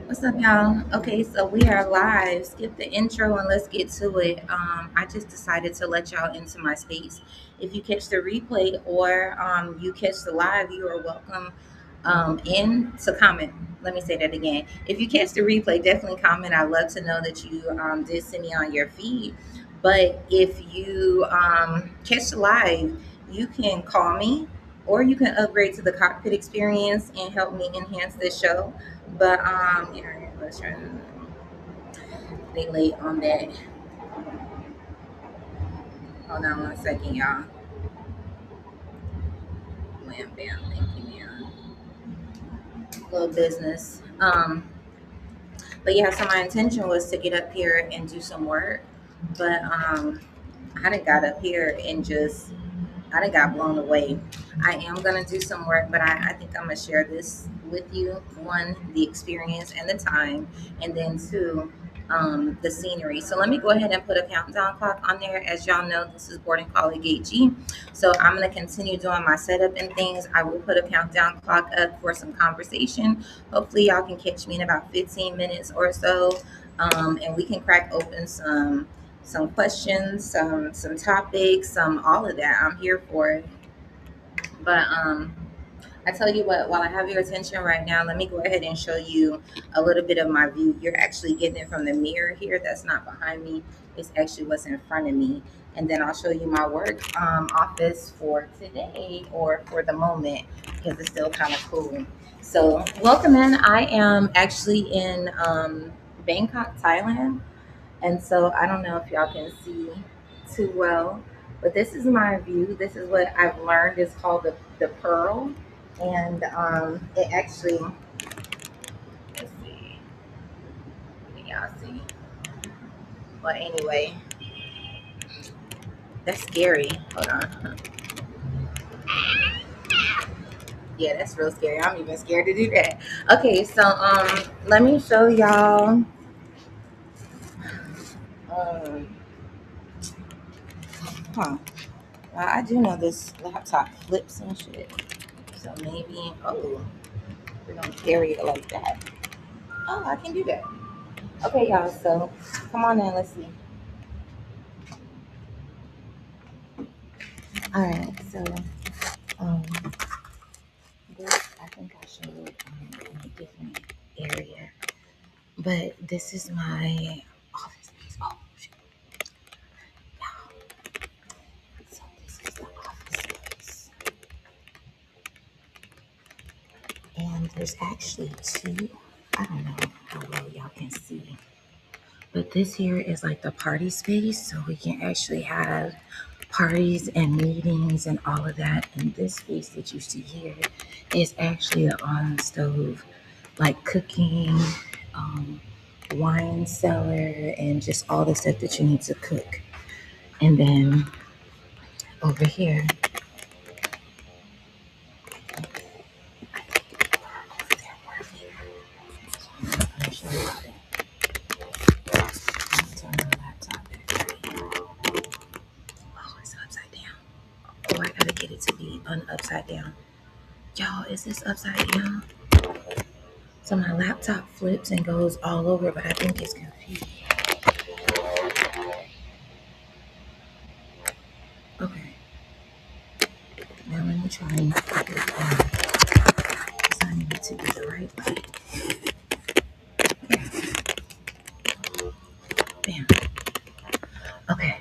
What's up, y'all? Okay, so we are live. Skip the intro and let's get to it. I just decided to let y'all into my space. If you catch the replay or you catch the live, you are welcome in to comment. Let me say that again. If you catch the replay, definitely comment. I'd love to know that you did send me on your feed. But if you catch the live, you can call me or you can upgrade to the cockpit experience and help me enhance this show. But yeah, let's try to they late on that. Hold on one second, y'all. Wham bam, thank you, man. Little business. But yeah, so my intention was to get up here and do some work. But I done got up here and just I done got blown away. I am gonna do some work, but I think I'm gonna share this with you. One, the experience and the time, and then two, the scenery. So let me go ahead and put a countdown clock on there. As y'all know, this is boarding collie gate G. So I'm gonna continue doing my setup and things. I will put a countdown clock up for some conversation. Hopefully y'all can catch me in about 15 minutes or so. And we can crack open some questions, some topics, some all of that. I'm here for it. But I tell you what, while I have your attention right now, let me go ahead and show you a little bit of my view. You're actually getting it from the mirror here. That's not behind me. It's actually what's in front of me. And then I'll show you my work office for today or for the moment because it's still kind of cool. So welcome in. I am actually in Bangkok, Thailand. And so I don't know if y'all can see too well, but this is my view. This is what I've learned is called the pearl. And it actually, let's see, can y'all see? But anyway, that's scary. Hold on. Yeah, that's real scary. I'm even scared to do that. Okay, so let me show y'all. Um, huh. Well, I do know this laptop flips and shit. So maybe, oh, we're gonna carry it like that. Oh, I can do that. Okay, y'all. So come on in. Let's see. All right. So um, this I think I showed in a different area, but this is my office space. Oh shit. So this is the office space, and there's actually two. I don't know how well y'all can see, but this here is like the party space, so we can actually have parties and meetings and all of that. And this space that you see here is actually the on stove, like cooking, um, wine cellar, and just all the stuff that you need to cook. And then over here, over there, over there. I'm gonna show you how to turn my laptop back. Oh, it's upside down. Oh, I gotta get it to be upside down. Y'all, is this upside down? So my laptop flips and goes all over, but I think it's confused. Okay, now let me try and flip it down. Because I need it to be the right way. Bam. Okay,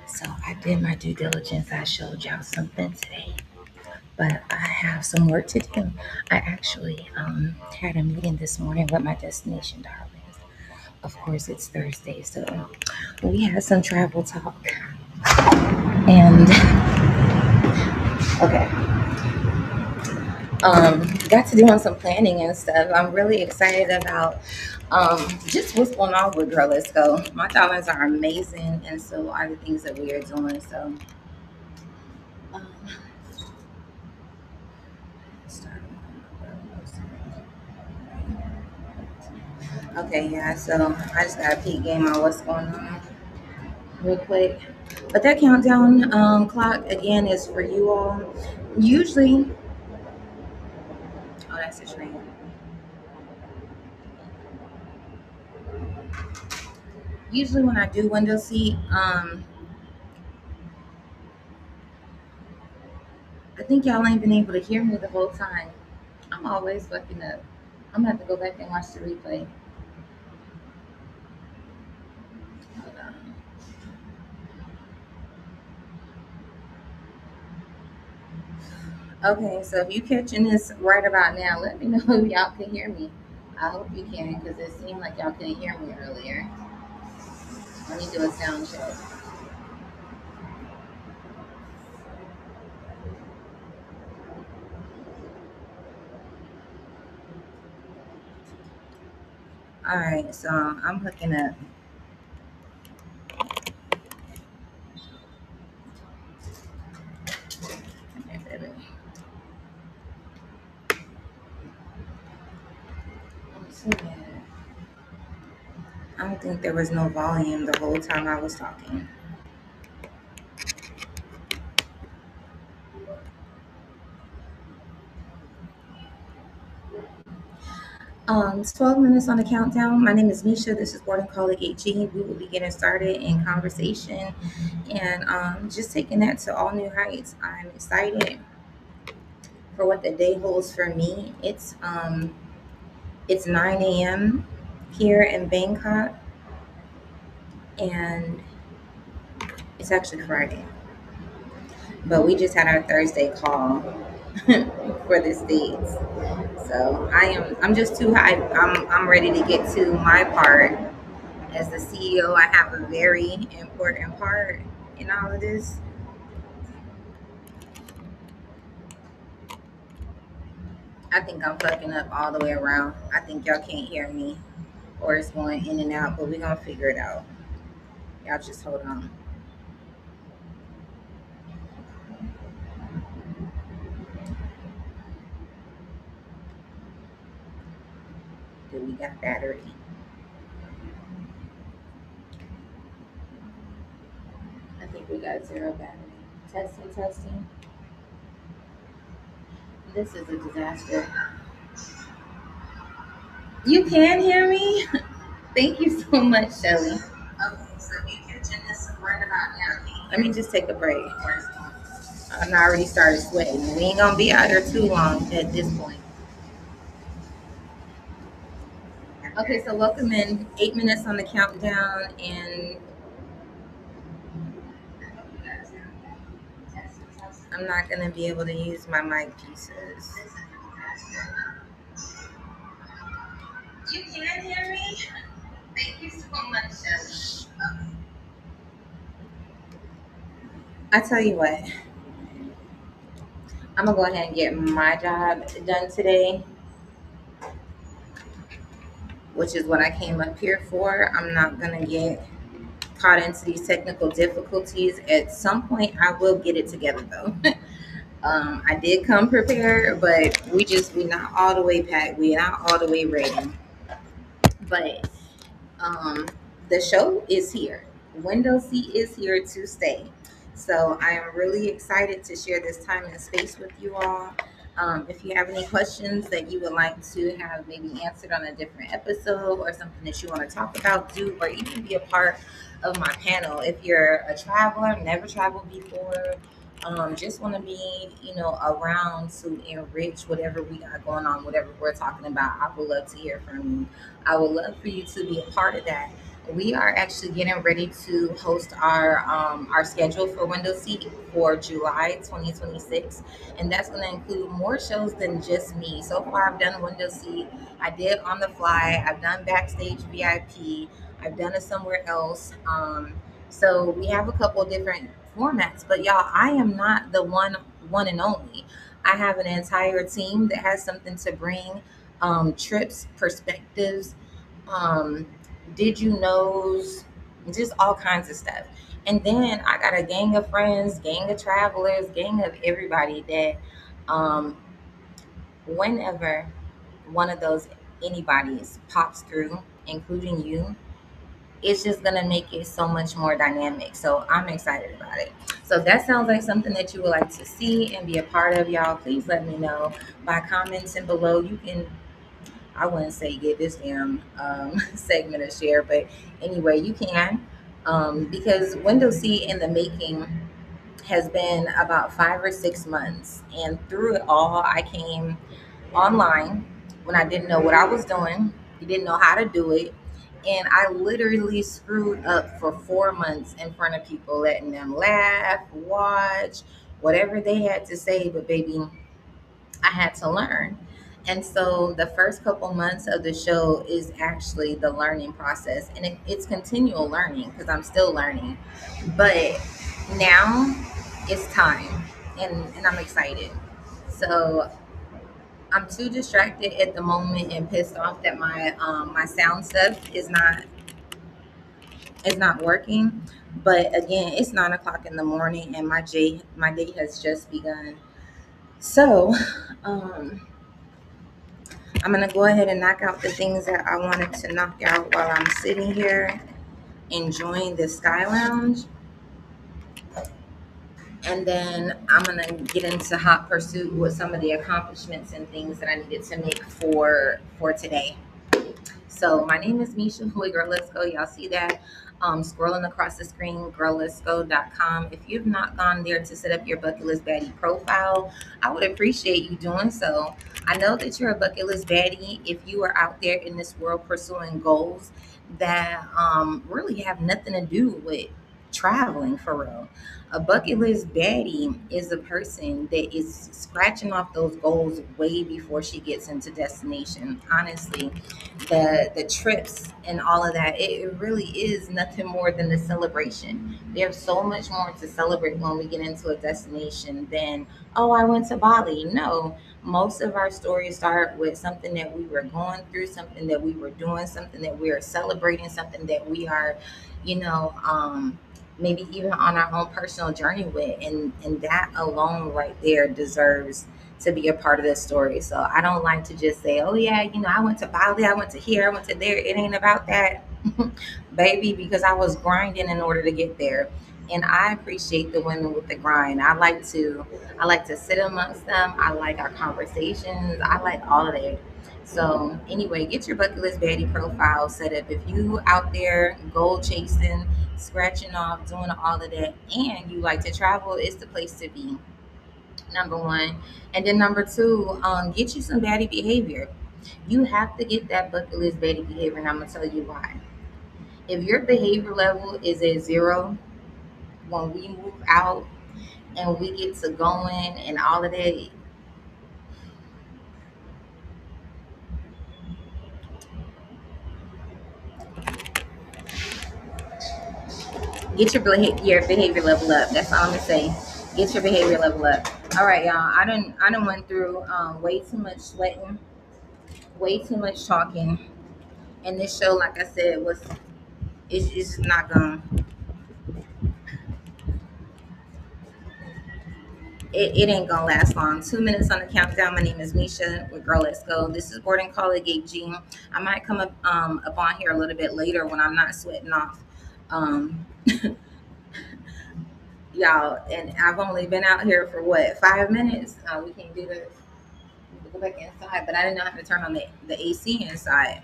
so I did my due diligence. I showed y'all something today, but I have some work to do. I actually had a meeting this morning with my destination darlings. Of course, it's Thursday, so we had some travel talk. And okay, got to doing some planning and stuff. I'm really excited about just what's going on with Girl Let's Go. My darlings are amazing, and so are the things that we are doing. So, um, okay, yeah. So I just got a peek game on what's going on real quick. But that countdown clock again is for you all. Usually, oh, that's a train. Usually when I do window seat, I think y'all ain't been able to hear me the whole time. I'm always fucking up. I'm gonna have to go back and watch the replay. Hold on. Okay, so if you catching this right about now, let me know if y'all can hear me. I hope you can, because it seemed like y'all couldn't hear me earlier. Let me do a sound check. All right, so I'm hooking up. Okay, baby. Let's see. I don't think there was no volume the whole time I was talking. 12 minutes on the countdown. My name is Mesha. This is boarding colleague AG. We will be getting started in conversation and just taking that to all new heights. I'm excited for what the day holds for me. It's 9 a.m. here in Bangkok, and it's actually Friday. But we just had our Thursday call for the States. So I'm just too high. I'm ready to get to my part. As the CEO, I have a very important part in all of this. I think I'm fucking up all the way around. I think y'all can't hear me or it's going in and out, but we're gonna figure it out. Y'all just hold on. Do we got battery? I think we got zero battery. Testing, testing. This is a disaster. You can hear me? Thank you so much, Shelly. Okay, so you catching this right about now. Let me just take a break. I'm already started sweating. We ain't gonna be out here too long at this point. Okay, so welcome in. 8 minutes on the countdown, and I'm not gonna be able to use my mic pieces. You can hear me? Thank you so much, Shelly. I tell you what, I'm gonna go ahead and get my job done today, which is what I came up here for. I'm not gonna get caught into these technical difficulties. At some point, I will get it together though. I did come prepared, but we not all the way packed. We not all the way ready. But um, the show is here. Window seat is here to stay. So I am really excited to share this time and space with you all. If you have any questions that you would like to have maybe answered on a different episode or something that you want to talk about, do, or even be a part of my panel. If you're a traveler, never traveled before, just want to be, around to enrich whatever we got going on, whatever we're talking about, I would love to hear from you. I would love for you to be a part of that. We are actually getting ready to host our schedule for Window Seat for July 2026, and that's going to include more shows than just me. So far, I've done Window Seat. I did On the Fly. I've done Backstage VIP. I've done it somewhere else. So we have a couple of different formats, but y'all, I am not the one and only. I have an entire team that has something to bring, trips, perspectives, um, did you knows, just all kinds of stuff. And then I got a gang of friends, gang of travelers, gang of everybody that um, whenever one of those anybody's pops through, including you, it's just gonna make it so much more dynamic. So I'm excited about it. So if that sounds like something that you would like to see and be a part of, y'all, please let me know by commenting below. You can I wouldn't say get this damn segment a share, but anyway, you can. Because window seat in the making has been about 5 or 6 months. And through it all, I came online when I didn't know what I was doing, didn't know how to do it. And I literally screwed up for 4 months in front of people, letting them laugh, watch, whatever they had to say. But baby, I had to learn. And so the first couple months of the show is actually the learning process. And it's continual learning because I'm still learning. But now it's time. And I'm excited. So I'm too distracted at the moment and pissed off that my sound stuff is not working. But again, it's 9 o'clock in the morning and my day has just begun. So I'm gonna go ahead and knock out the things that I wanted to knock out while I'm sitting here enjoying the Sky Lounge. And then I'm gonna get into hot pursuit with some of the accomplishments and things that I needed to make for today. So my name is Mesha with Girl Let's Go. Y'all see that? Scrolling across the screen, girlletsgo.com. If you've not gone there to set up your bucket list baddie profile, I would appreciate you doing so. I know that you're a bucket list baddie if you are out there in this world pursuing goals that really have nothing to do with traveling for real. A bucket list baddie is a person that is scratching off those goals way before she gets into destination. Honestly, the trips and all of that, it really is nothing more than the celebration. There's so much more to celebrate when we get into a destination than, oh, I went to Bali. No, most of our stories start with something that we were going through, something that we were doing, something that we are celebrating, something that we are, you know um maybe even on our own personal journey with, and that alone right there deserves to be a part of this story. So I don't like to just say, oh yeah, I went to Bali, I went to here, I went to there. It ain't about that, baby, because I was grinding in order to get there. And I appreciate the women with the grind. I like to sit amongst them. I like our conversations. I like all of that. So anyway, get your bucket list baddie profile set up. If you out there goal chasing, scratching off, doing all of that, and you like to travel, it's the place to be. Number one. And then number two, get you some baddie behavior. You have to get that bucket list baddie behavior, and I'm gonna tell you why. If your behavior level is at zero, when we move out and we get to going and all of that, get your behavior level up. That's all I'm gonna say. Get your behavior level up. All right, y'all. I done went through way too much sweating, way too much talking, and this show, like I said, it's just not gonna. It ain't gonna last long. 2 minutes on the countdown. My name is Mesha with Girl Let's Go. This is boarding call at Gate G. I might come up on here a little bit later when I'm not sweating off. Um, y'all, and I've only been out here for what, 5 minutes. We can do this. We can go back inside, but I didn't know how to turn on the AC inside.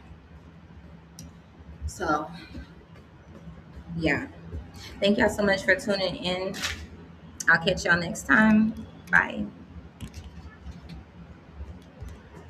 So yeah, thank y'all so much for tuning in. I'll catch y'all next time. Bye.